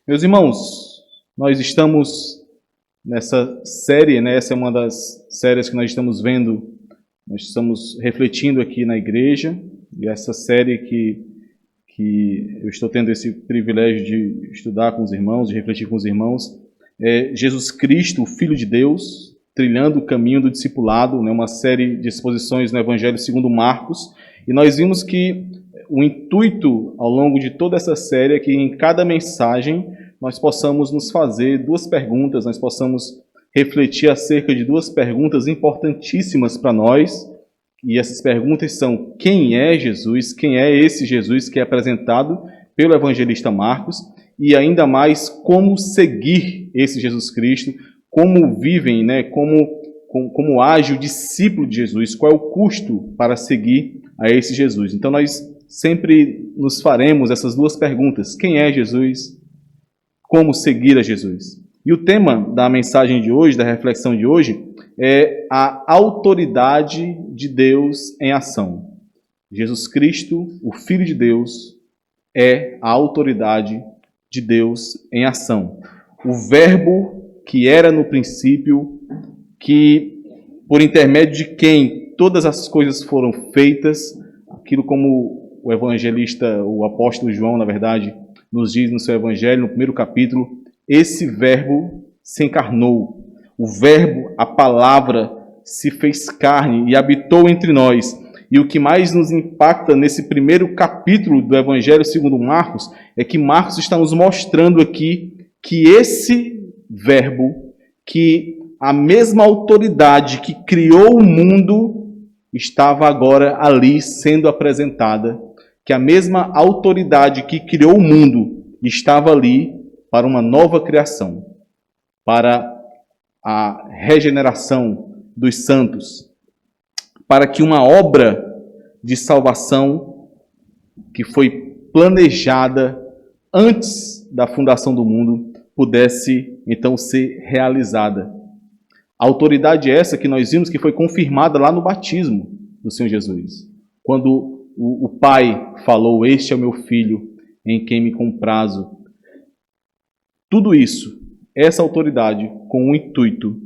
Meus irmãos, nós estamos nessa série, né? Essa é uma das séries que nós estamos vendo, nós estamos refletindo aqui na igreja, e essa série que eu estou tendo esse privilégio de estudar com os irmãos, de refletir com os irmãos, é Jesus Cristo, o Filho de Deus, trilhando o caminho do discipulado, né? Uma série de exposições no Evangelho segundo Marcos, e nós vimos que o intuito ao longo de toda essa série é que em cada mensagem nós possamos nos fazer duas perguntas, nós possamos refletir acerca de duas perguntas importantíssimas para nós. E essas perguntas são: quem é Jesus? Quem é esse Jesus que é apresentado pelo evangelista Marcos? E ainda mais, como seguir esse Jesus Cristo? Como vivem, né? Como age o discípulo de Jesus? Qual é o custo para seguir a esse Jesus? Então nós sempre nos faremos essas duas perguntas: quem é Jesus? Como seguir a Jesus? E o tema da mensagem de hoje, da reflexão de hoje, é a autoridade de Deus em ação. Jesus Cristo, o Filho de Deus, é a autoridade de Deus em ação. O Verbo que era no princípio, que por intermédio de quem todas as coisas foram feitas, aquilo como o evangelista, o apóstolo João, na verdade, nos diz no seu evangelho, no primeiro capítulo, esse Verbo se encarnou. O Verbo, a palavra, se fez carne e habitou entre nós. E o que mais nos impacta nesse primeiro capítulo do Evangelho segundo Marcos é que Marcos está nos mostrando aqui que esse Verbo, que a mesma autoridade que criou o mundo, estava agora ali sendo apresentada, que a mesma autoridade que criou o mundo estava ali para uma nova criação, para a regeneração dos santos, para que uma obra de salvação que foi planejada antes da fundação do mundo pudesse então ser realizada. A autoridade essa que nós vimos que foi confirmada lá no batismo do Senhor Jesus, quando o Pai falou: "Este é o meu Filho, em quem me comprazo". Tudo isso, essa autoridade, com o intuito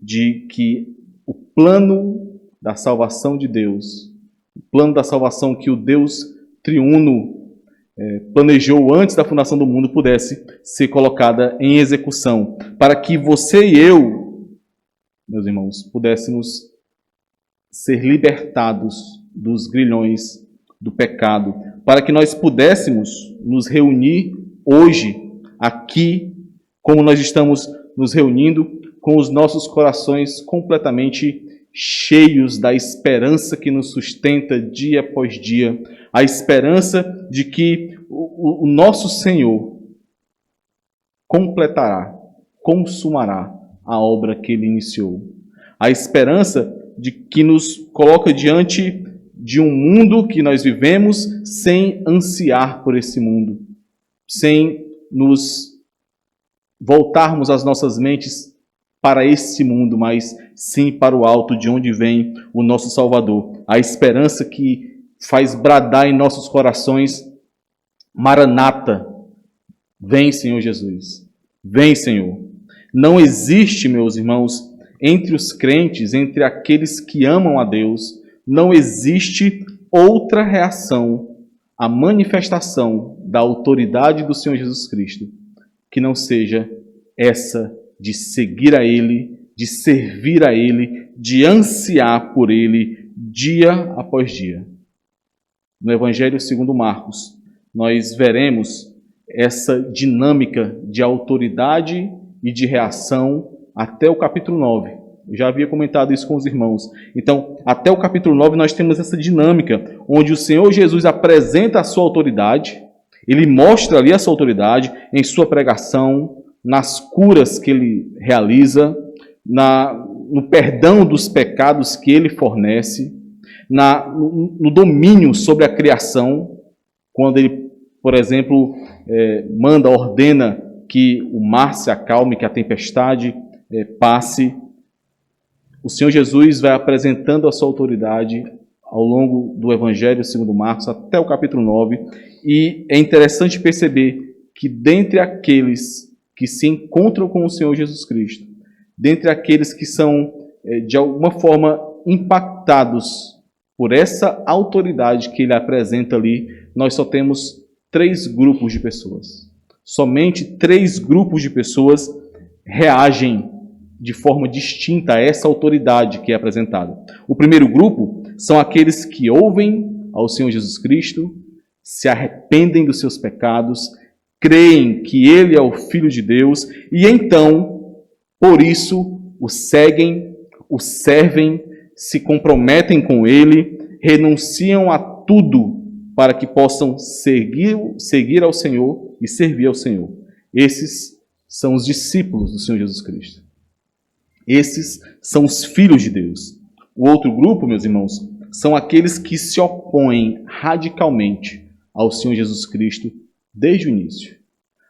de que o plano da salvação de Deus, o plano da salvação que o Deus triuno planejou antes da fundação do mundo, pudesse ser colocada em execução, para que você e eu, meus irmãos, pudéssemos ser libertados dos grilhões do pecado, para que nós pudéssemos nos reunir hoje, aqui, como nós estamos nos reunindo, com os nossos corações completamente cheios da esperança que nos sustenta dia após dia, a esperança de que o nosso Senhor completará, consumará a obra que Ele iniciou. A esperança de que nos coloca diante de um mundo que nós vivemos sem ansiar por esse mundo, sem nos voltarmos as nossas mentes para esse mundo, mas sim para o alto, de onde vem o nosso Salvador. A esperança que faz bradar em nossos corações: Maranata, vem, Senhor Jesus, vem, Senhor. Não existe, meus irmãos, entre os crentes, entre aqueles que amam a Deus, não existe outra reação à manifestação da autoridade do Senhor Jesus Cristo que não seja essa de seguir a Ele, de servir a Ele, de ansiar por Ele dia após dia. No Evangelho segundo Marcos, nós veremos essa dinâmica de autoridade e de reação até o capítulo 9. Eu já havia comentado isso com os irmãos. Então, até o capítulo 9 nós temos essa dinâmica, onde o Senhor Jesus apresenta a sua autoridade, Ele mostra ali a sua autoridade em sua pregação, nas curas que Ele realiza, no perdão dos pecados que Ele fornece, no domínio sobre a criação, quando Ele, por exemplo, ordena que o mar se acalme, que a tempestade passe. O Senhor Jesus vai apresentando a sua autoridade ao longo do Evangelho segundo Marcos, até o capítulo 9, e é interessante perceber que dentre aqueles que se encontram com o Senhor Jesus Cristo, dentre aqueles que são, de alguma forma, impactados por essa autoridade que ele apresenta ali, nós só temos 3 grupos de pessoas. Somente 3 grupos de pessoas reagem de forma distinta a essa autoridade que é apresentada. O primeiro grupo são aqueles que ouvem ao Senhor Jesus Cristo, se arrependem dos seus pecados, creem que Ele é o Filho de Deus e então, por isso, o seguem, o servem, se comprometem com Ele, renunciam a tudo para que possam seguir ao Senhor e servir ao Senhor. Esses são os discípulos do Senhor Jesus Cristo. Esses são os filhos de Deus. O outro grupo, meus irmãos, são aqueles que se opõem radicalmente ao Senhor Jesus Cristo desde o início.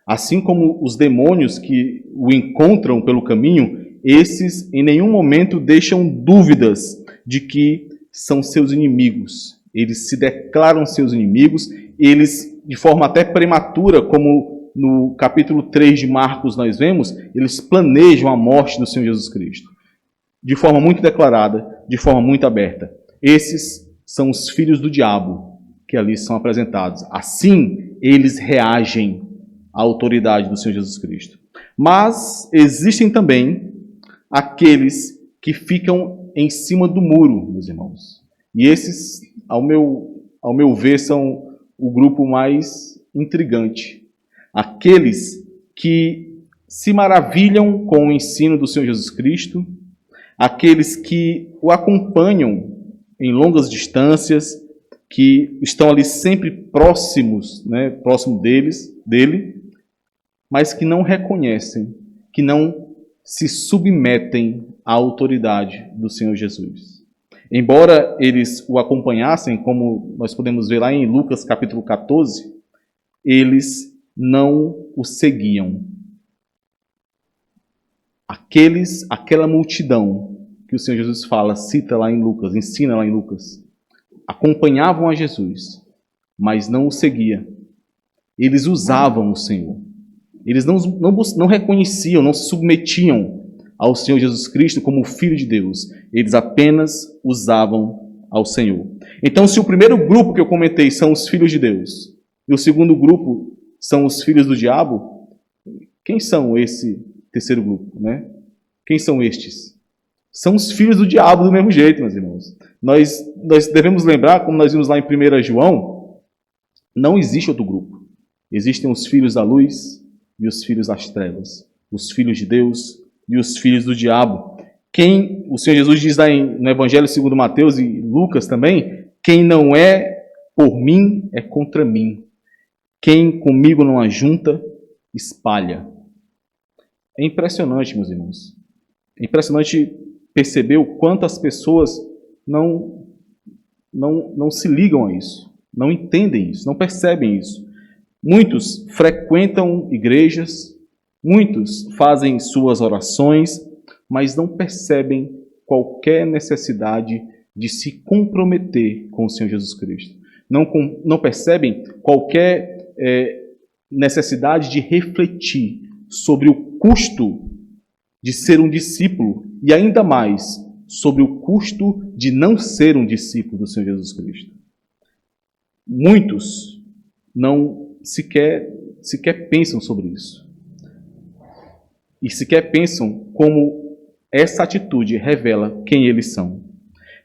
Assim como os demônios que o encontram pelo caminho, esses em nenhum momento deixam dúvidas de que são seus inimigos. Eles se declaram seus inimigos, eles, de forma até prematura, como no capítulo 3 de Marcos nós vemos, eles planejam a morte do Senhor Jesus Cristo. De forma muito declarada, de forma muito aberta. Esses são os filhos do diabo que ali são apresentados. Assim, eles reagem à autoridade do Senhor Jesus Cristo. Mas existem também aqueles que ficam em cima do muro, meus irmãos. E esses, ao meu ver, são o grupo mais intrigante. Aqueles que se maravilham com o ensino do Senhor Jesus Cristo, aqueles que o acompanham em longas distâncias, que estão ali sempre próximos, próximo dele, mas que não reconhecem, que não se submetem à autoridade do Senhor Jesus. Embora eles o acompanhassem, como nós podemos ver lá em Lucas capítulo 14, eles não o seguiam. Aquela multidão que o Senhor Jesus cita lá em Lucas, ensina lá em Lucas, acompanhavam a Jesus, mas não o seguiam. Eles usavam o Senhor. Eles não reconheciam, não se submetiam ao Senhor Jesus Cristo como o Filho de Deus. Eles apenas usavam ao Senhor. Então, se o primeiro grupo que eu comentei são os filhos de Deus, e o segundo grupo são os filhos do diabo, quem são esse terceiro grupo, Quem são estes? São os filhos do diabo do mesmo jeito, meus irmãos. Nós devemos lembrar, como nós vimos lá em 1 João, não existe outro grupo. Existem os filhos da luz e os filhos das trevas, os filhos de Deus e os filhos do diabo. O Senhor Jesus diz lá no Evangelho segundo Mateus e Lucas também, quem não é por mim é contra mim. Quem comigo não ajunta, espalha. É impressionante, meus irmãos. É impressionante perceber o quanto as pessoas não se ligam a isso, não entendem isso, não percebem isso. Muitos frequentam igrejas, muitos fazem suas orações, mas não percebem qualquer necessidade de se comprometer com o Senhor Jesus Cristo. Não percebem qualquer necessidade de refletir sobre o custo de ser um discípulo e ainda mais sobre o custo de não ser um discípulo do Senhor Jesus Cristo. Muitos não sequer pensam sobre isso. E sequer pensam como essa atitude revela quem eles são.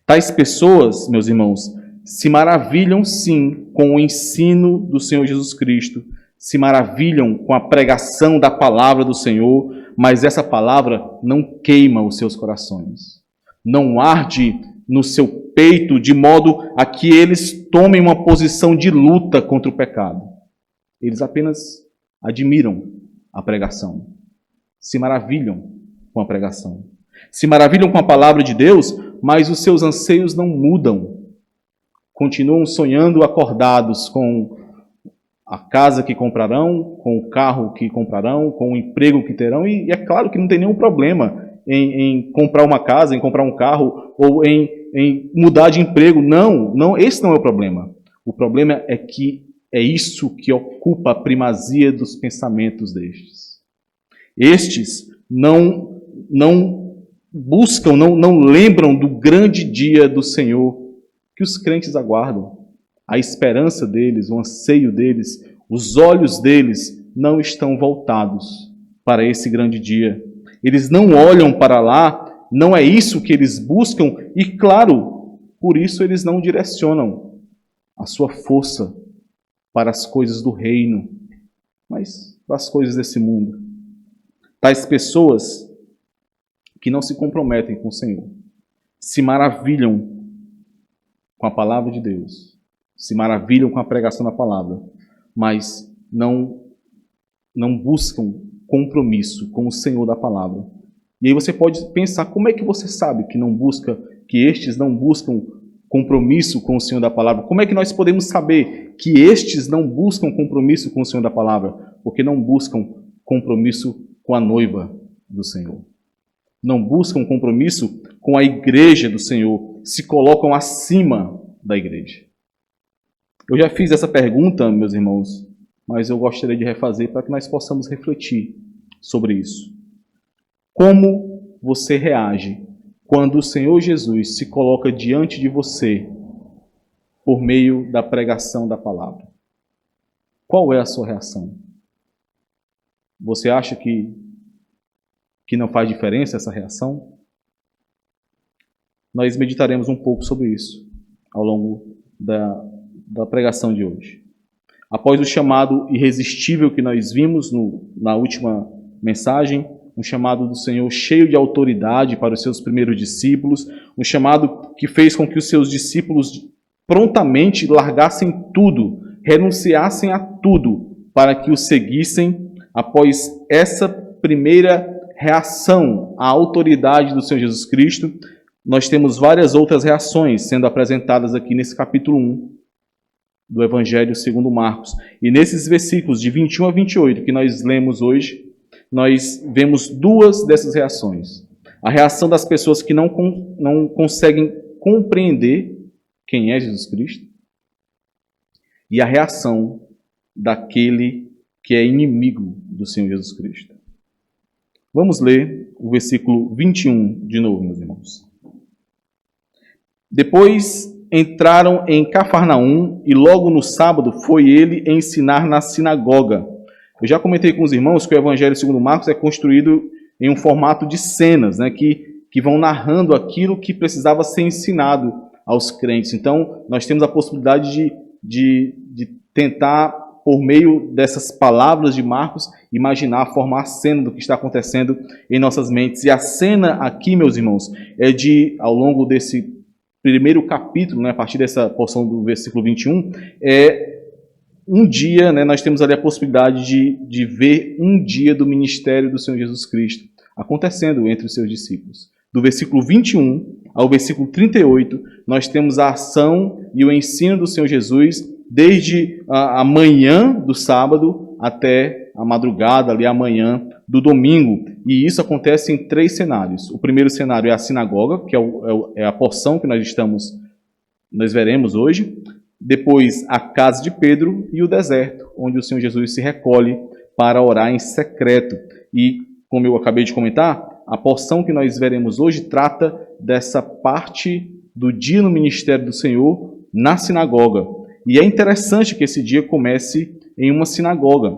Tais pessoas, meus irmãos, se maravilham sim com o ensino do Senhor Jesus Cristo, se maravilham com a pregação da palavra do Senhor, mas essa palavra não queima os seus corações, não arde no seu peito de modo a que eles tomem uma posição de luta contra o pecado. Eles apenas admiram a pregação, se maravilham com a pregação, se maravilham com a palavra de Deus, mas os seus anseios não mudam. Continuam sonhando acordados com a casa que comprarão, com o carro que comprarão, com o emprego que terão, e é claro que não tem nenhum problema em comprar uma casa, em comprar um carro, ou em mudar de emprego. Não, esse não é o problema. O problema é que é isso que ocupa a primazia dos pensamentos destes. Estes não buscam, não lembram do grande dia do Senhor que os crentes aguardam. A esperança deles, o anseio deles, os olhos deles não estão voltados para esse grande dia. Eles não olham para lá, não é isso que eles buscam e, claro, por isso eles não direcionam a sua força para as coisas do reino, mas para as coisas desse mundo. Tais pessoas que não se comprometem com o Senhor, se maravilham com a palavra de Deus, se maravilham com a pregação da palavra, mas não buscam compromisso com o Senhor da palavra. E aí você pode pensar, como é que você sabe que estes não buscam compromisso com o Senhor da palavra? Como é que nós podemos saber que estes não buscam compromisso com o Senhor da palavra? Porque não buscam compromisso com a noiva do Senhor. Não buscam compromisso com a igreja do Senhor. Se colocam acima da igreja. Eu já fiz essa pergunta, meus irmãos, mas eu gostaria de refazer para que nós possamos refletir sobre isso. Como você reage quando o Senhor Jesus se coloca diante de você por meio da pregação da palavra? Qual é a sua reação? Você acha que não faz diferença essa reação? Nós meditaremos um pouco sobre isso ao longo da pregação de hoje. Após o chamado irresistível que nós vimos na última mensagem, um chamado do Senhor cheio de autoridade para os seus primeiros discípulos, um chamado que fez com que os seus discípulos prontamente largassem tudo, renunciassem a tudo para que o seguissem. Após essa primeira reação à autoridade do Senhor Jesus Cristo, nós temos várias outras reações sendo apresentadas aqui nesse capítulo 1 do Evangelho segundo Marcos. E nesses versículos de 21 a 28 que nós lemos hoje, nós vemos duas dessas reações. A reação das pessoas que não conseguem compreender quem é Jesus Cristo e a reação daquele que é inimigo do Senhor Jesus Cristo. Vamos ler o versículo 21 de novo, meus irmãos. Depois entraram em Cafarnaum e logo no sábado foi ele ensinar na sinagoga. Eu já comentei com os irmãos que o Evangelho segundo Marcos é construído em um formato de cenas, né, que vão narrando aquilo que precisava ser ensinado aos crentes. Então, nós temos a possibilidade de tentar, por meio dessas palavras de Marcos, imaginar, formar a cena do que está acontecendo em nossas mentes. E a cena aqui, meus irmãos, é ao longo desse primeiro capítulo, né, a partir dessa porção do versículo 21, um dia, né, nós temos ali a possibilidade de ver um dia do ministério do Senhor Jesus Cristo acontecendo entre os seus discípulos. Do versículo 21 ao versículo 38, nós temos a ação e o ensino do Senhor Jesus desde a manhã do sábado até a madrugada, ali a manhã do domingo. E isso acontece em 3 cenários. O primeiro cenário é a sinagoga, que é a porção que nós veremos hoje. Depois, a casa de Pedro e o deserto, onde o Senhor Jesus se recolhe para orar em secreto. E, como eu acabei de comentar, a porção que nós veremos hoje trata dessa parte do dia no ministério do Senhor na sinagoga. E é interessante que esse dia comece em uma sinagoga.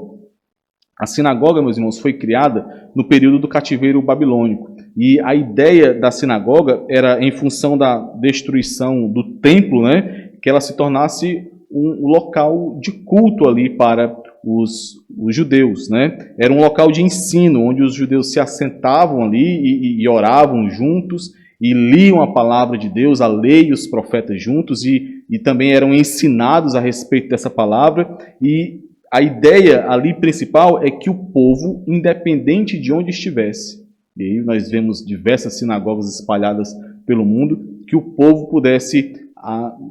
A sinagoga, meus irmãos, foi criada no período do cativeiro babilônico. E a ideia da sinagoga era, em função da destruição do templo, né, que ela se tornasse um local de culto ali para os judeus, né? Era um local de ensino, onde os judeus se assentavam ali e oravam juntos, e liam a palavra de Deus, a lei e os profetas juntos, e também eram ensinados a respeito dessa palavra. E a ideia ali principal é que o povo, independente de onde estivesse, e aí nós vemos diversas sinagogas espalhadas pelo mundo, que o povo pudesse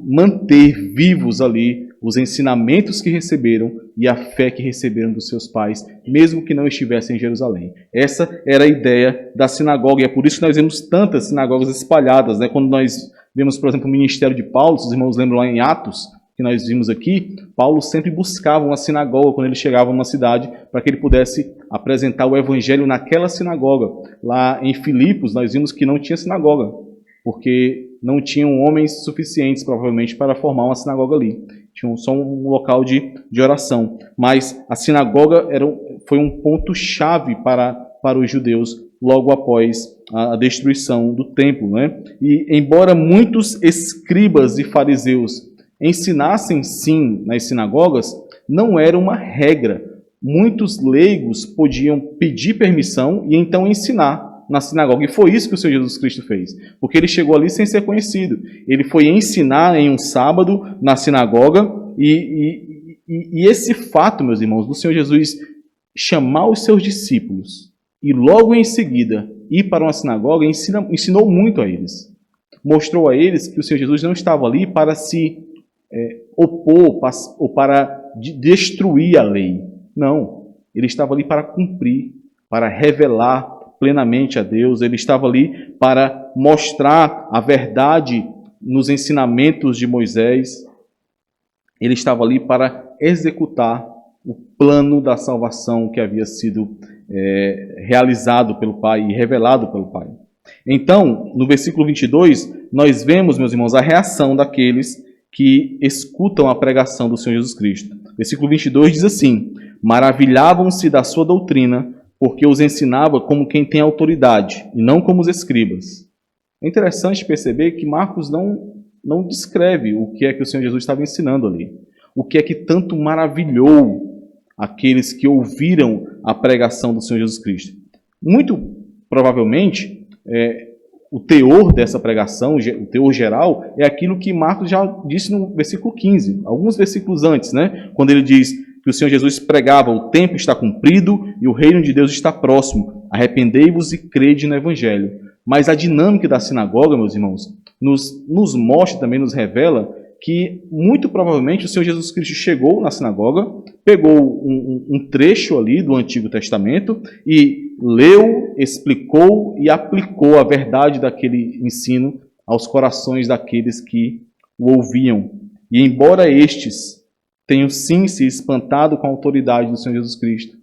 manter vivos ali os ensinamentos que receberam e a fé que receberam dos seus pais, mesmo que não estivessem em Jerusalém. Essa era a ideia da sinagoga, e é por isso que nós vemos tantas sinagogas espalhadas, né? Quando nós vemos, por exemplo, o ministério de Paulo, se os irmãos lembram lá em Atos, que que nós vimos aqui, Paulo sempre buscava uma sinagoga quando ele chegava numa cidade, para que ele pudesse apresentar o evangelho naquela sinagoga. Lá em Filipos, nós vimos que não tinha sinagoga, porque não tinham homens suficientes, provavelmente, para formar uma sinagoga ali. Tinha só um local de oração. Mas a sinagoga foi um ponto-chave para os judeus logo após a destruição do templo, né? E embora muitos escribas e fariseus ensinassem sim nas sinagogas, não era uma regra. Muitos leigos podiam pedir permissão e então ensinar na sinagoga. E foi isso que o Senhor Jesus Cristo fez, porque ele chegou ali sem ser conhecido. Ele foi ensinar em um sábado na sinagoga e esse fato, meus irmãos, do Senhor Jesus chamar os seus discípulos e logo em seguida ir para uma sinagoga, ensinou muito a eles. Mostrou a eles que o Senhor Jesus não estava ali para se opor ou para destruir a lei. Não, ele estava ali para cumprir, para revelar plenamente a Deus. Ele estava ali para mostrar a verdade nos ensinamentos de Moisés. Ele estava ali para executar o plano da salvação que havia sido realizado pelo Pai e revelado pelo Pai. Então, no versículo 22, nós vemos, meus irmãos, a reação daqueles que escutam a pregação do Senhor Jesus Cristo. Versículo 22 diz assim: maravilhavam-se da sua doutrina, porque os ensinava como quem tem autoridade, e não como os escribas. É interessante perceber que Marcos não descreve o que é que o Senhor Jesus estava ensinando ali. O que é que tanto maravilhou aqueles que ouviram a pregação do Senhor Jesus Cristo. Muito provavelmente, o teor dessa pregação, o teor geral, é aquilo que Marcos já disse no versículo 15, alguns versículos antes, né? Quando ele diz que o Senhor Jesus pregava: o tempo está cumprido e o reino de Deus está próximo. Arrependei-vos e crede no Evangelho. Mas a dinâmica da sinagoga, meus irmãos, nos mostra, também nos revela, que muito provavelmente o Senhor Jesus Cristo chegou na sinagoga, pegou um trecho ali do Antigo Testamento e leu, explicou e aplicou a verdade daquele ensino aos corações daqueles que o ouviam. E embora estes tenham sim se espantado com a autoridade do Senhor Jesus Cristo,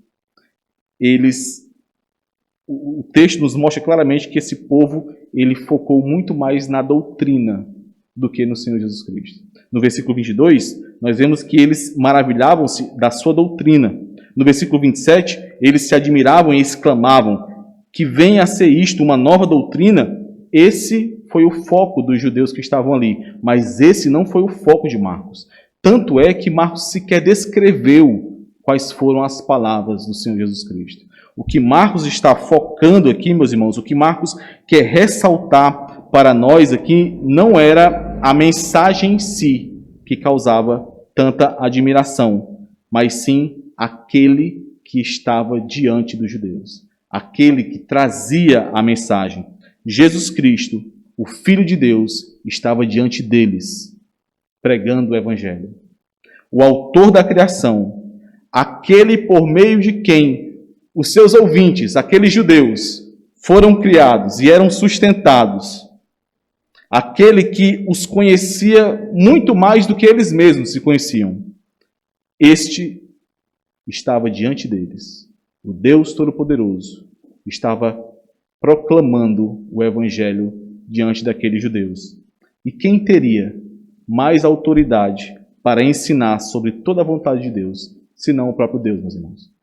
o texto nos mostra claramente que esse povo ele focou muito mais na doutrina do que no Senhor Jesus Cristo. No versículo 22, nós vemos que eles maravilhavam-se da sua doutrina. No versículo 27, eles se admiravam e exclamavam: que venha a ser isto uma nova doutrina. Esse foi o foco dos judeus que estavam ali, mas esse não foi o foco de Marcos. Tanto é que Marcos sequer descreveu quais foram as palavras do Senhor Jesus Cristo. O que Marcos está focando aqui, meus irmãos, o que Marcos quer ressaltar para nós aqui, não era a mensagem em si que causava tanta admiração, mas sim aquele que estava diante dos judeus, aquele que trazia a mensagem. Jesus Cristo, o Filho de Deus, estava diante deles, pregando o Evangelho. O autor da criação, aquele por meio de quem os seus ouvintes, aqueles judeus, foram criados e eram sustentados, aquele que os conhecia muito mais do que eles mesmos se conheciam, este estava diante deles. O Deus Todo-Poderoso estava proclamando o Evangelho diante daqueles judeus. E quem teria mais autoridade para ensinar sobre toda a vontade de Deus, senão o próprio Deus, meus irmãos?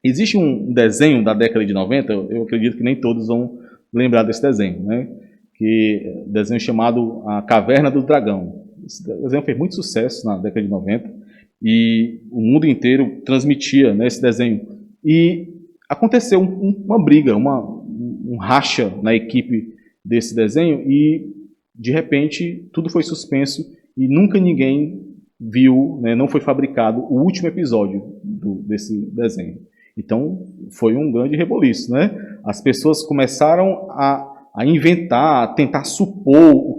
Existe um desenho da década de 90, eu acredito que nem todos vão lembrar desse desenho, né? Que desenho chamado A Caverna do Dragão. Esse desenho fez muito sucesso na década de 90 e o mundo inteiro transmitia, né, esse desenho. E aconteceu uma briga, um racha na equipe desse desenho e, de repente, tudo foi suspenso e nunca ninguém viu, né, não foi fabricado o último episódio desse desenho. Então, foi um grande reboliço, né? As pessoas começaram a inventar, a tentar supor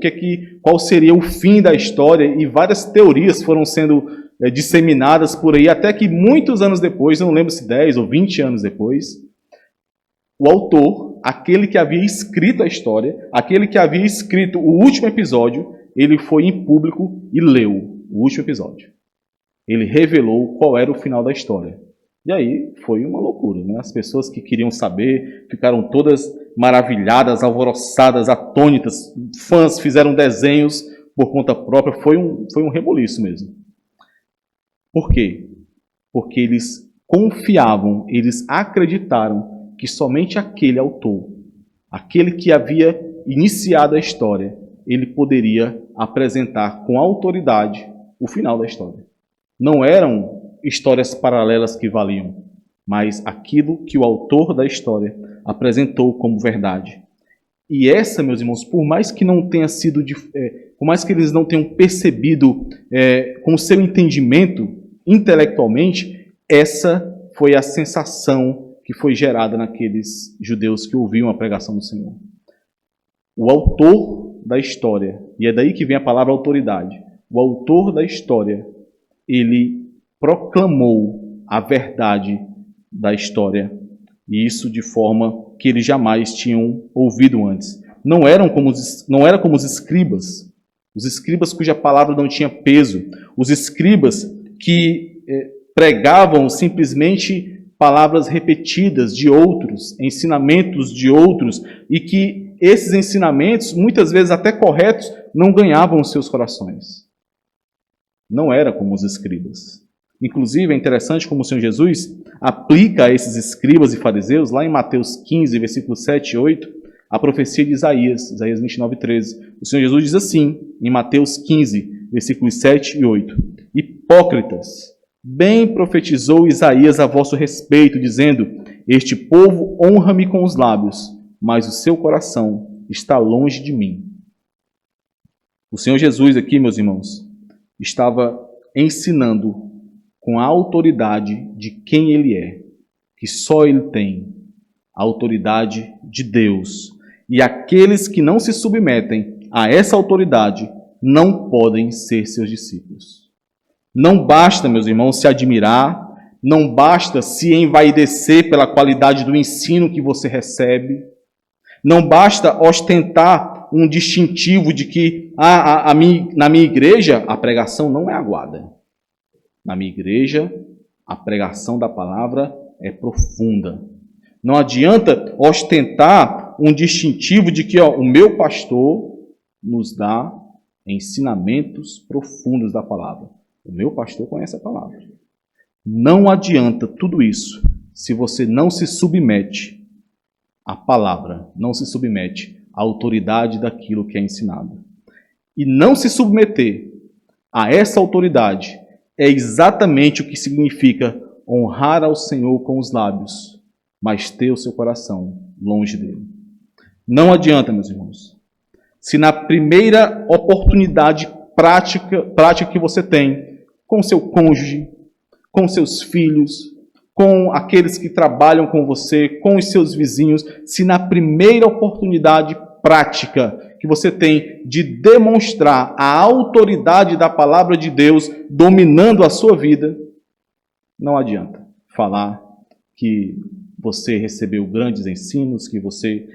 qual seria o fim da história, e várias teorias foram sendo disseminadas por aí, até que muitos anos depois, não lembro se 10 ou 20 anos depois, o autor, aquele que havia escrito a história, aquele que havia escrito o último episódio, ele foi em público e leu. o último episódio. Ele revelou qual era o final da história. E aí foi uma loucura, né? As pessoas que queriam saber ficaram todas maravilhadas, alvoroçadas, atônitas. Fãs fizeram desenhos por conta própria. Foi um reboliço mesmo. Por quê? Porque eles confiavam, eles acreditaram que somente aquele autor, aquele que havia iniciado a história, ele poderia apresentar com autoridade o final da história. Não eram histórias paralelas que valiam, mas aquilo que o autor da história apresentou como verdade. E essa, meus irmãos, por mais que não tenha sido, por mais que eles não tenham percebido com o seu entendimento intelectualmente, essa foi a sensação que foi gerada naqueles judeus que ouviam a pregação do Senhor. O autor da história, e é daí que vem a palavra autoridade, o autor da história, ele proclamou a verdade da história, e isso de forma que eles jamais tinham ouvido antes. Não era como os escribas cuja palavra não tinha peso, os escribas que pregavam simplesmente palavras repetidas de outros, ensinamentos de outros, e que esses ensinamentos, muitas vezes até corretos, não ganhavam os seus corações. Não era como os escribas. Inclusive, é interessante como o Senhor Jesus aplica a esses escribas e fariseus, lá em Mateus 15, versículos 7 e 8, a profecia de Isaías 29, 13. O Senhor Jesus diz assim, em Mateus 15, versículos 7 e 8. Hipócritas, bem profetizou Isaías a vosso respeito, dizendo, este povo honra-me com os lábios, mas o seu coração está longe de mim. O Senhor Jesus aqui, meus irmãos, estava ensinando com a autoridade de quem Ele é, que só Ele tem, a autoridade de Deus. E aqueles que não se submetem a essa autoridade não podem ser seus discípulos. Não basta, meus irmãos, se admirar, não basta se envaidecer pela qualidade do ensino que você recebe, não basta ostentar um distintivo de que na minha igreja a pregação não é aguada. Na minha igreja a pregação da palavra é profunda. Não adianta ostentar um distintivo de que o meu pastor nos dá ensinamentos profundos da palavra. O meu pastor conhece a palavra. Não adianta tudo isso se você não se submete à palavra, não se submete à autoridade daquilo que é ensinado. E não se submeter a essa autoridade é exatamente o que significa honrar ao Senhor com os lábios, mas ter o seu coração longe dele. Não adianta, meus irmãos. Se na primeira oportunidade prática que você tem, com seu cônjuge, com seus filhos, com aqueles que trabalham com você, com os seus vizinhos, se na primeira oportunidade prática que você tem de demonstrar a autoridade da palavra de Deus dominando a sua vida, não adianta falar que você recebeu grandes ensinos, que você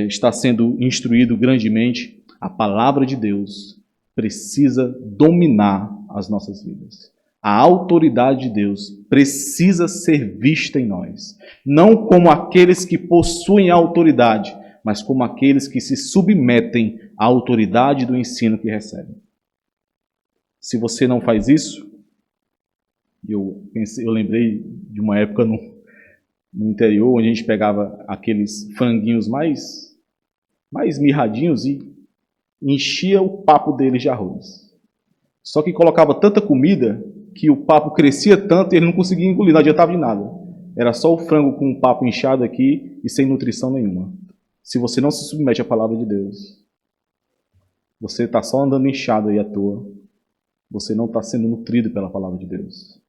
está sendo instruído grandemente. A palavra de Deus precisa dominar as nossas vidas. A autoridade de Deus precisa ser vista em nós. Não como aqueles que possuem a autoridade, mas como aqueles que se submetem à autoridade do ensino que recebem. Se você não faz isso, eu lembrei de uma época no interior, onde a gente pegava aqueles franguinhos mais mirradinhos e enchia o papo deles de arroz. Só que colocava tanta comida que o papo crescia tanto e ele não conseguia engolir, não adiantava de nada. Era só o frango com o papo inchado aqui e sem nutrição nenhuma. Se você não se submete à palavra de Deus, você está só andando inchado aí à toa. Você não está sendo nutrido pela palavra de Deus.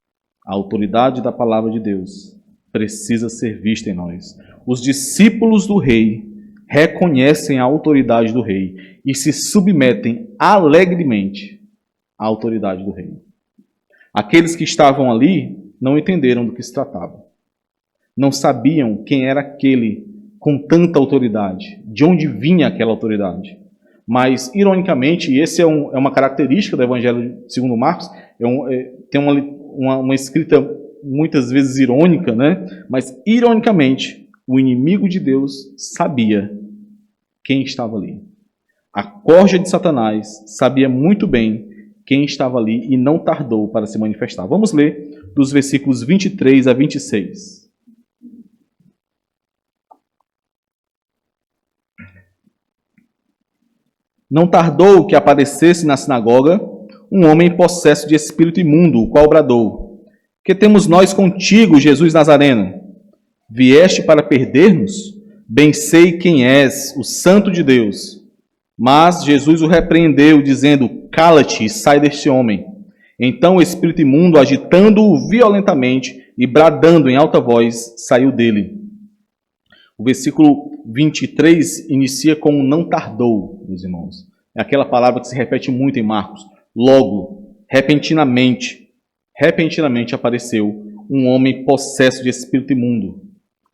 A autoridade da palavra de Deus precisa ser vista em nós. Os discípulos do rei reconhecem a autoridade do rei e se submetem alegremente à autoridade do rei. Aqueles que estavam ali não entenderam do que se tratava. Não sabiam quem era aquele com tanta autoridade, de onde vinha aquela autoridade. Mas, ironicamente, e esse é uma característica do Evangelho segundo Marcos, tem uma escrita muitas vezes irônica, né? Mas, ironicamente, o inimigo de Deus sabia quem estava ali. A corja de Satanás sabia muito bem quem estava ali e não tardou para se manifestar. Vamos ler dos versículos 23 a 26. Não tardou que aparecesse na sinagoga um homem possesso de espírito imundo, o qual bradou: Que temos nós contigo, Jesus Nazareno? Vieste para perder-nos? Bem sei quem és, o Santo de Deus. Mas Jesus o repreendeu, dizendo: Cala-te e sai deste homem. Então o espírito imundo, agitando-o violentamente e bradando em alta voz, saiu dele. O versículo 23 inicia com não tardou, meus irmãos. É aquela palavra que se repete muito em Marcos. Logo, repentinamente apareceu um homem possesso de espírito imundo.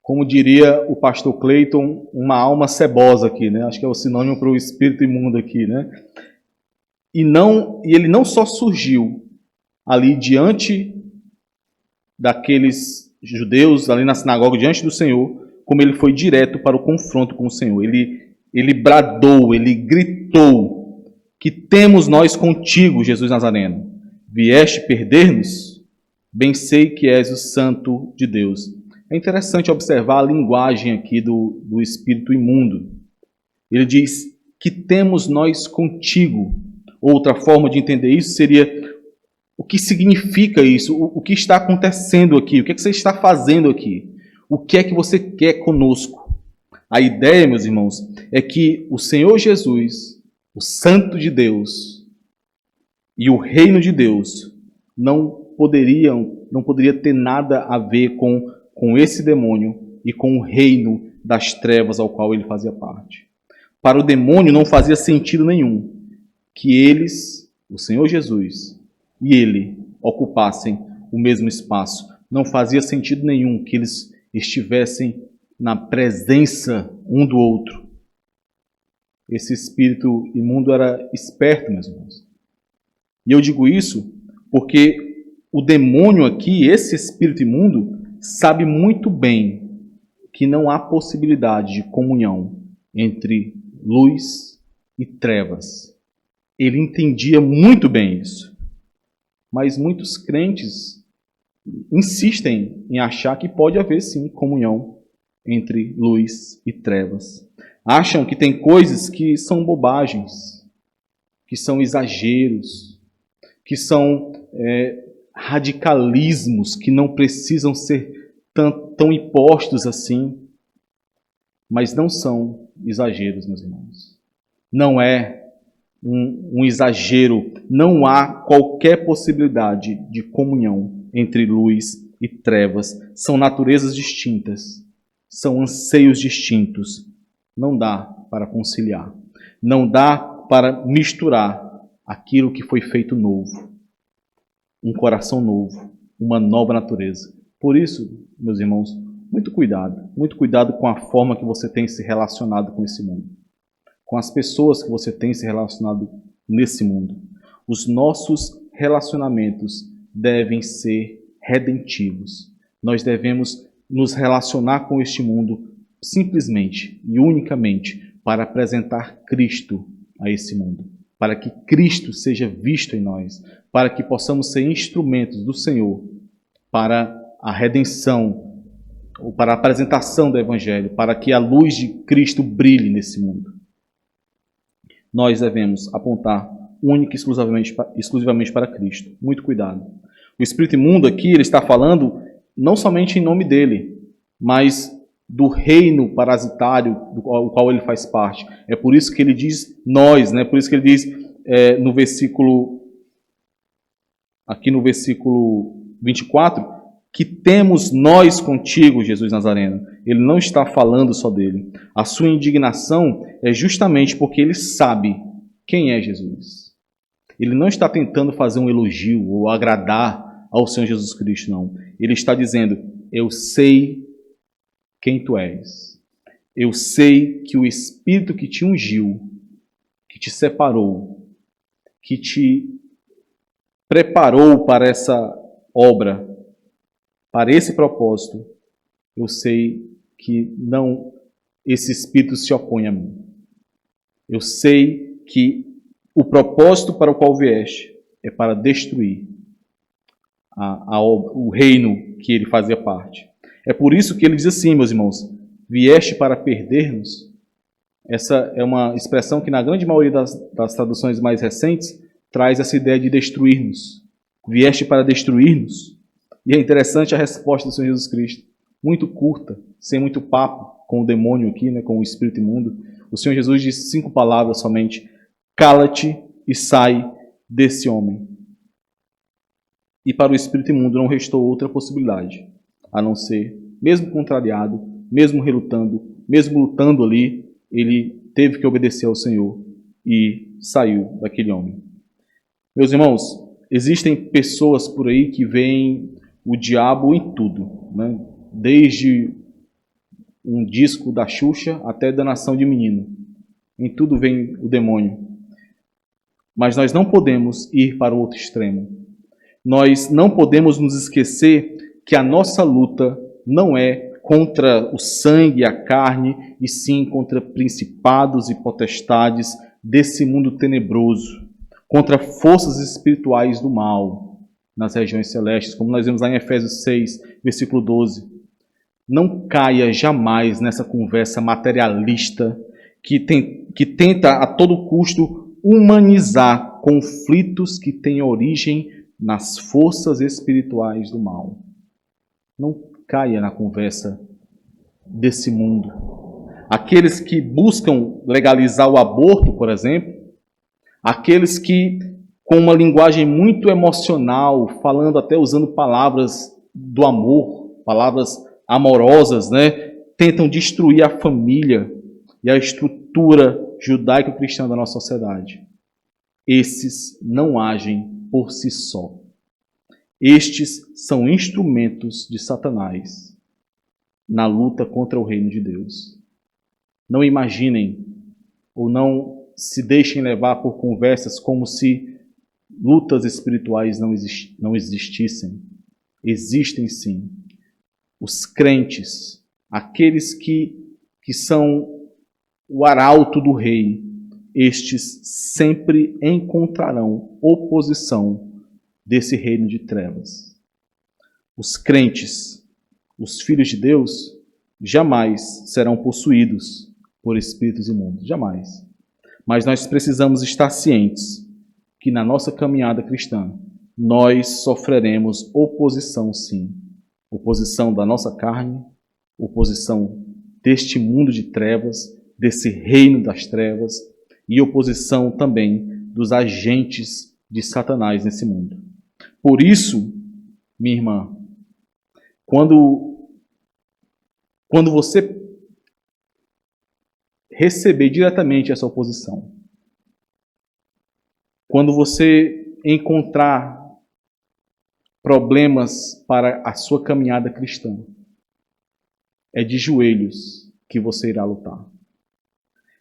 Como diria o pastor Cleiton, uma alma cebosa aqui, né? Acho que é o sinônimo para o espírito imundo aqui, né? E ele não só surgiu ali diante daqueles judeus, ali na sinagoga, diante do Senhor, como ele foi direto para o confronto com o Senhor. Ele bradou, ele gritou: Que temos nós contigo, Jesus Nazareno? Vieste perder-nos? Bem sei que és o Santo de Deus. É interessante observar a linguagem aqui do espírito imundo. Ele diz: Que temos nós contigo. Outra forma de entender isso seria: o que significa isso? O que está acontecendo aqui? O que é que você está fazendo aqui? O que é que você quer conosco? A ideia, meus irmãos, é que o Senhor Jesus, o Santo de Deus e o Reino de Deus não poderia ter nada a ver com esse demônio e com o reino das trevas ao qual ele fazia parte. Para o demônio não fazia sentido nenhum que eles, o Senhor Jesus e ele, ocupassem o mesmo espaço. Não fazia sentido nenhum que eles estivessem na presença um do outro. Esse espírito imundo era esperto, meus irmãos. E eu digo isso porque o demônio aqui, esse espírito imundo, sabe muito bem que não há possibilidade de comunhão entre luz e trevas. Ele entendia muito bem isso. Mas muitos crentes insistem em achar que pode haver sim comunhão entre luz e trevas. Acham que tem coisas que são bobagens, que são exageros, que são radicalismos que não precisam ser tão impostos assim. Mas não são exageros, meus irmãos. Não é um exagero. Não há qualquer possibilidade de comunhão entre luz e trevas. São naturezas distintas. São anseios distintos. Não dá para conciliar. Não dá para misturar aquilo que foi feito novo. Um coração novo. Uma nova natureza. Por isso, meus irmãos, muito cuidado com a forma que você tem se relacionado com esse mundo, com as pessoas que você tem se relacionado nesse mundo. Os nossos relacionamentos devem ser redentivos. Nós devemos nos relacionar com este mundo simplesmente e unicamente para apresentar Cristo a esse mundo, para que Cristo seja visto em nós, para que possamos ser instrumentos do Senhor para a redenção, ou para a apresentação do Evangelho, para que a luz de Cristo brilhe nesse mundo. Nós devemos apontar única e exclusivamente para Cristo. Muito cuidado. O espírito imundo aqui, ele está falando não somente em nome dele, mas do reino parasitário do qual ele faz parte. É por isso que ele diz nós, né? Por isso que ele diz no versículo 24, que temos nós contigo, Jesus Nazareno. Ele não está falando só dele. A sua indignação é justamente porque ele sabe quem é Jesus. Ele não está tentando fazer um elogio ou agradar ao Senhor Jesus Cristo, não. Ele está dizendo: eu sei quem tu és. Eu sei que o Espírito que te ungiu que te separou, que te preparou para essa obra, para esse propósito, eu sei que não, esse espírito se opõe a mim. Eu sei que o propósito para o qual vieste é para destruir o reino que ele fazia parte. É por isso que ele diz assim, meus irmãos, vieste para perder-nos. Essa é uma expressão que na grande maioria das traduções mais recentes traz essa ideia de destruir-nos. Vieste para destruir-nos. E é interessante a resposta do Senhor Jesus Cristo. Muito curta, sem muito papo com o demônio aqui, né, com o espírito imundo. O Senhor Jesus diz 5 palavras somente. Cala-te e sai desse homem. E para o espírito imundo não restou outra possibilidade, a não ser, mesmo contrariado, mesmo relutando, mesmo lutando ali, ele teve que obedecer ao Senhor e saiu daquele homem. Meus irmãos, existem pessoas por aí que veem o diabo em tudo, né? Desde um disco da Xuxa até danação de menino. Em tudo vem o demônio. Mas nós não podemos ir para o outro extremo. Nós não podemos nos esquecer que a nossa luta não é contra o sangue e a carne, e sim contra principados e potestades desse mundo tenebroso, contra forças espirituais do mal nas regiões celestes, como nós vemos lá em Efésios 6, versículo 12. Não caia jamais nessa conversa materialista que tenta a todo custo humanizar conflitos que têm origem nas forças espirituais do mal. Não caia na conversa desse mundo. Aqueles que buscam legalizar o aborto, por exemplo, aqueles que, com uma linguagem muito emocional, falando até usando palavras do amor, palavras amorosas, né, tentam destruir a família e a estrutura judaico-cristã da nossa sociedade. Esses não agem por si só. Estes são instrumentos de Satanás na luta contra o reino de Deus. Não imaginem ou não se deixem levar por conversas como se lutas espirituais não existissem. Existem sim. Os crentes, aqueles que são o arauto do rei, estes sempre encontrarão oposição desse reino de trevas. Os crentes, os filhos de Deus, jamais serão possuídos por espíritos imundos, jamais. Mas nós precisamos estar cientes que na nossa caminhada cristã, nós sofreremos oposição sim. Oposição da nossa carne, oposição deste mundo de trevas, desse reino das trevas, e oposição também dos agentes de Satanás nesse mundo. Por isso, minha irmã, quando você receber diretamente essa oposição, quando você encontrar problemas para a sua caminhada cristã, é de joelhos que você irá lutar.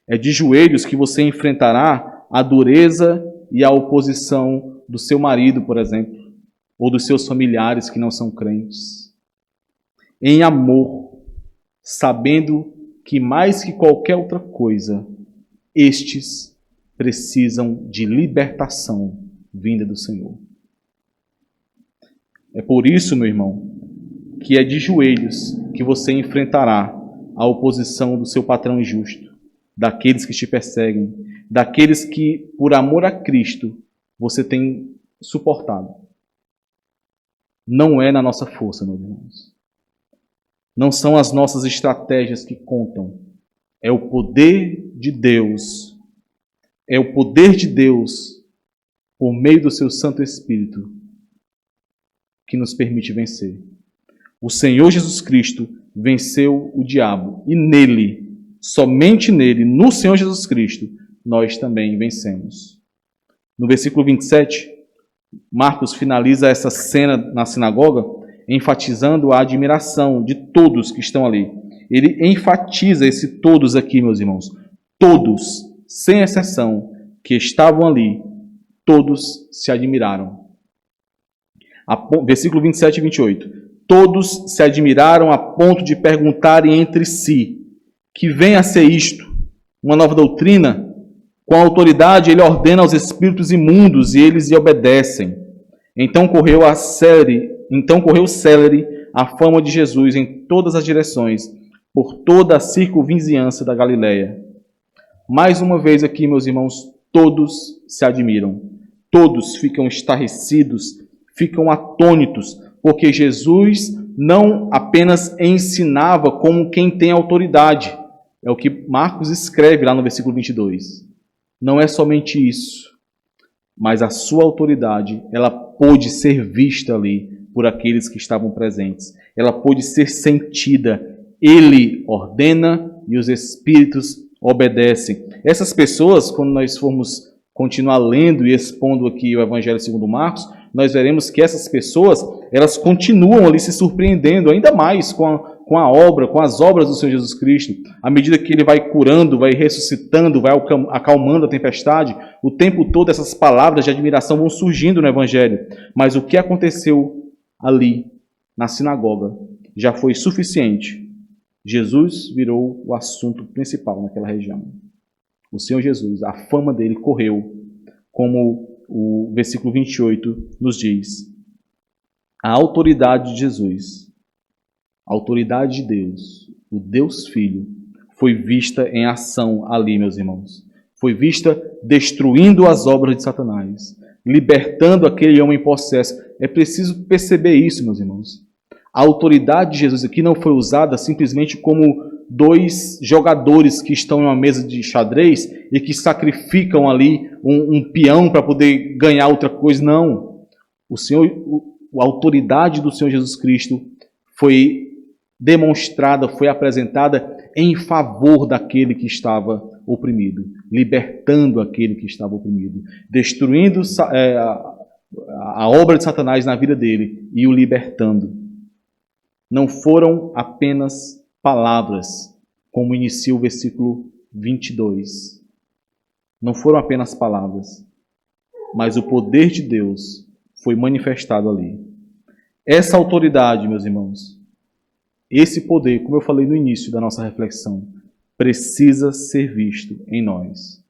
É de joelhos que você enfrentará a dureza e a oposição do seu marido, por exemplo, ou dos seus familiares que não são crentes. Em amor, sabendo que mais que qualquer outra coisa, estes precisam de libertação vinda do Senhor. É por isso, meu irmão, que é de joelhos que você enfrentará a oposição do seu patrão injusto, daqueles que te perseguem, daqueles que, por amor a Cristo, você tem suportado. Não é na nossa força, meus irmãos. Não são as nossas estratégias que contam. É o poder de Deus. É o poder de Deus, por meio do seu Santo Espírito, que nos permite vencer. O Senhor Jesus Cristo venceu o diabo. E nele, somente nele, no Senhor Jesus Cristo, nós também vencemos. No versículo 27, Marcos finaliza essa cena na sinagoga, enfatizando a admiração de todos que estão ali. Ele enfatiza esse todos aqui, meus irmãos. Todos, sem exceção, que estavam ali, todos se admiraram. Versículo 27 e 28. Todos se admiraram a ponto de perguntarem entre si: que vem a ser isto? Uma nova doutrina? Com autoridade ele ordena aos espíritos imundos e eles lhe obedecem. Então correu célere a fama de Jesus em todas as direções, por toda a circunvizinhança da Galileia. Mais uma vez aqui, meus irmãos, todos se admiram. Todos ficam estarrecidos, ficam atônitos, porque Jesus não apenas ensinava como quem tem autoridade. É o que Marcos escreve lá no versículo 22. Não é somente isso, mas a sua autoridade, ela pôde ser vista ali por aqueles que estavam presentes. Ela pôde ser sentida. Ele ordena e os espíritos obedecem. Essas pessoas, quando nós formos continuar lendo e expondo aqui o Evangelho segundo Marcos, nós veremos que essas pessoas, elas continuam ali se surpreendendo ainda mais com a obra, com as obras do Senhor Jesus Cristo. À medida que Ele vai curando, vai ressuscitando, vai acalmando a tempestade, o tempo todo essas palavras de admiração vão surgindo no Evangelho. Mas o que aconteceu ali, na sinagoga, já foi suficiente. Jesus virou o assunto principal naquela região. O Senhor Jesus, a fama dele correu, como o versículo 28 nos diz. A autoridade de Jesus, a autoridade de Deus, o Deus Filho, foi vista em ação ali, meus irmãos. Foi vista destruindo as obras de Satanás, libertando aquele homem possesso. É preciso perceber isso, meus irmãos. A autoridade de Jesus aqui não foi usada simplesmente como dois jogadores que estão em uma mesa de xadrez e que sacrificam ali um peão para poder ganhar outra coisa. Não. A autoridade do Senhor Jesus Cristo foi demonstrada, foi apresentada em favor daquele que estava oprimido, libertando aquele que estava oprimido, destruindo a obra de Satanás na vida dele e o libertando. Não foram apenas palavras, como inicia o versículo 22. Não foram apenas palavras, mas o poder de Deus foi manifestado ali. Essa autoridade, meus irmãos, esse poder, como eu falei no início da nossa reflexão, precisa ser visto em nós,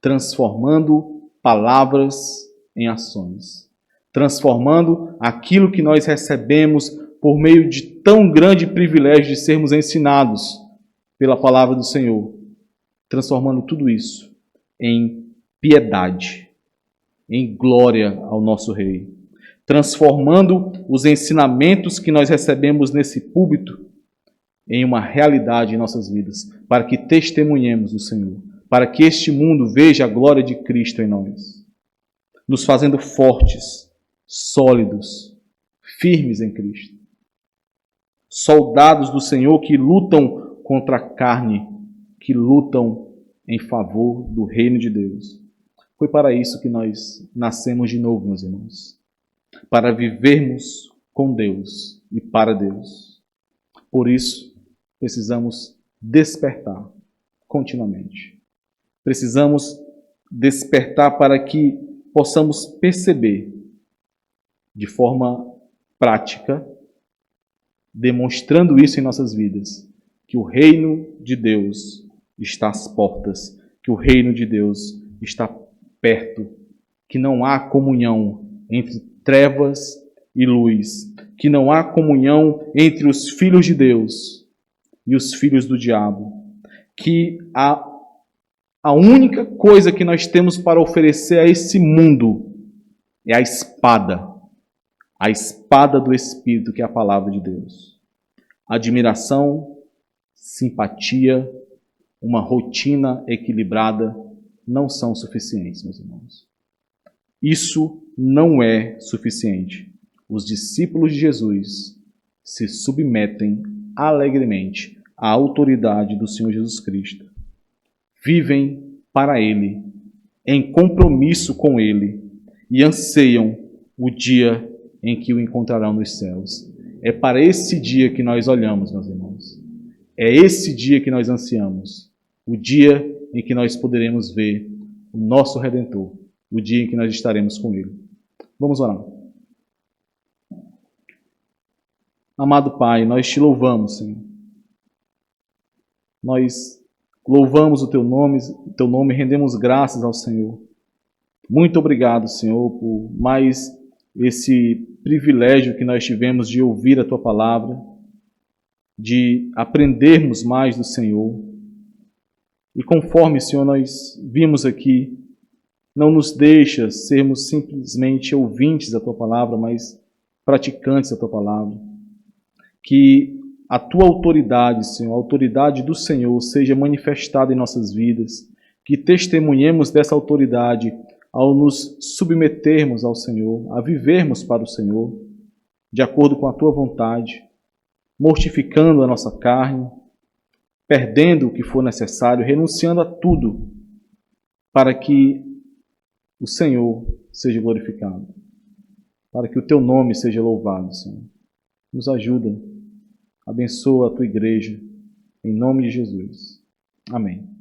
transformando palavras em ações, transformando aquilo que nós recebemos por meio de tão grande privilégio de sermos ensinados pela palavra do Senhor, transformando tudo isso em piedade, em glória ao nosso Rei, transformando os ensinamentos que nós recebemos nesse púlpito em uma realidade em nossas vidas, para que testemunhemos o Senhor, para que este mundo veja a glória de Cristo em nós, nos fazendo fortes, sólidos, firmes em Cristo. Soldados do Senhor que lutam contra a carne, que lutam em favor do reino de Deus. Foi para isso que nós nascemos de novo, meus irmãos. Para vivermos com Deus e para Deus. Por isso, precisamos despertar continuamente. Precisamos despertar para que possamos perceber de forma prática, demonstrando isso em nossas vidas, que o reino de Deus está às portas, que o reino de Deus está perto, que não há comunhão entre trevas e luz, que não há comunhão entre os filhos de Deus e os filhos do diabo, que a única coisa que nós temos para oferecer a esse mundo é a espada do Espírito, que é a palavra de Deus. Admiração, simpatia, uma rotina equilibrada não são suficientes, meus irmãos. Isso não é suficiente. Os discípulos de Jesus se submetem alegremente à autoridade do Senhor Jesus Cristo. Vivem para Ele, em compromisso com Ele, e anseiam o dia em que o encontrarão nos céus. É para esse dia que nós olhamos, meus irmãos. É esse dia que nós ansiamos. O dia em que nós poderemos ver o nosso Redentor, o dia em que nós estaremos com Ele. Vamos orar. Amado Pai, nós te louvamos, Senhor. Nós louvamos o Teu nome e rendemos graças ao Senhor. Muito obrigado, Senhor, por mais esse privilégio que nós tivemos de ouvir a Tua palavra, de aprendermos mais do Senhor. E conforme, Senhor, nós vimos aqui, não nos deixa sermos simplesmente ouvintes da Tua palavra, mas praticantes da Tua palavra. Que a Tua autoridade, Senhor, a autoridade do Senhor, seja manifestada em nossas vidas. Que testemunhemos dessa autoridade ao nos submetermos ao Senhor, a vivermos para o Senhor, de acordo com a Tua vontade, mortificando a nossa carne, perdendo o que for necessário, renunciando a tudo, para que o Senhor seja glorificado, para que o Teu nome seja louvado, Senhor. Nos ajuda, abençoa a Tua igreja, em nome de Jesus. Amém.